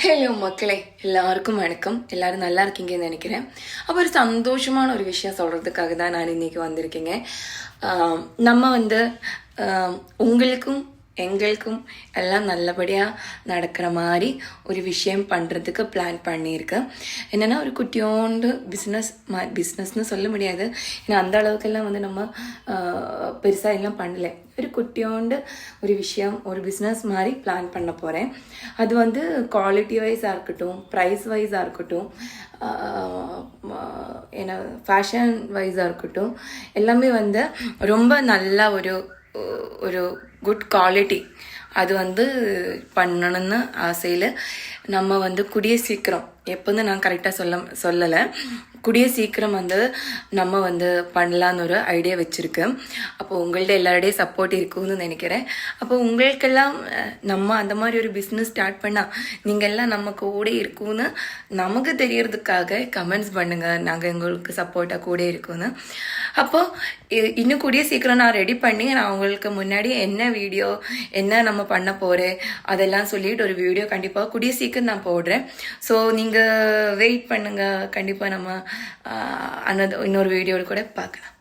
Hello மக்களே, எல்லாருக்கும் வணக்கம். எல்லாரும் நல்லா இருக்கீங்கன்னு நினைக்கிறேன். அப்போ ஒரு சந்தோஷமான ஒரு விஷயம் சொல்கிறதுக்காக தான் நான் இன்றைக்கி வந்திருக்கேங்க. நம்ம உங்களுக்கும் எங்களுக்கும் எல்லாம் நல்லபடியாக நடக்கிற மாதிரி ஒரு விஷயம் பண்ணுறதுக்கு பிளான் பண்ணியிருக்கேன். என்னென்னா ஒரு குட்டியோண்டு பிஸ்னஸ்னு சொல்ல முடியாது, ஏன்னா அந்த அளவுக்கெல்லாம் நம்ம பெருசாக எல்லாம் பண்ணலை. ஒரு குட்டியோண்டு ஒரு விஷயம், ஒரு பிஸ்னஸ் மாதிரி பிளான் பண்ண போகிறேன். அது குவாலிட்டி வைஸாக இருக்கட்டும், ப்ரைஸ் வைஸாக இருக்கட்டும், ஏன்னா ஃபேஷன் வைஸாக இருக்கட்டும், எல்லாமே ரொம்ப நல்லா ஒரு குட் குவாலிட்டி அது பண்ணணும்னு ஆசையில் நம்ம கூடிய சீக்கிரம், எப்போன்னு நான் கரெக்டாக சொல்லலை, கூடிய சீக்கிரம் நம்ம பண்ணலான்னு ஒரு ஐடியா வச்சுருக்கேன். அப்போ உங்கள்ட்ட எல்லாருடைய சப்போர்ட் இருக்குன்னு நினைக்கிறேன். அப்போ உங்களுக்கெல்லாம் நம்ம அந்த மாதிரி ஒரு பிஸ்னஸ் ஸ்டார்ட் பண்ணால் நீங்கள் எல்லாம் நம்ம கூட இருக்குன்னு நமக்கு தெரியறதுக்காக கமெண்ட்ஸ் பண்ணுங்கள். நாங்கள் எங்களுக்கு சப்போர்ட்டாக கூட இருக்குன்னு. அப்போது இன்னும் கூடிய சீக்கிரம் நான் ரெடி பண்ணி நான் உங்களுக்கு முன்னாடி என்ன வீடியோ, என்ன நம்ம பண்ண போகிறேன் அதெல்லாம் சொல்லிட்டு ஒரு வீடியோ கண்டிப்பாக கூடிய சீக்கிரம் நான் போடுறேன். ஸோ நீங்கள் வெயிட் பண்ணுங்கள். கண்டிப்பாக நம்ம இன்னொரு வீடியோவில் கூட பார்க்கலாம்.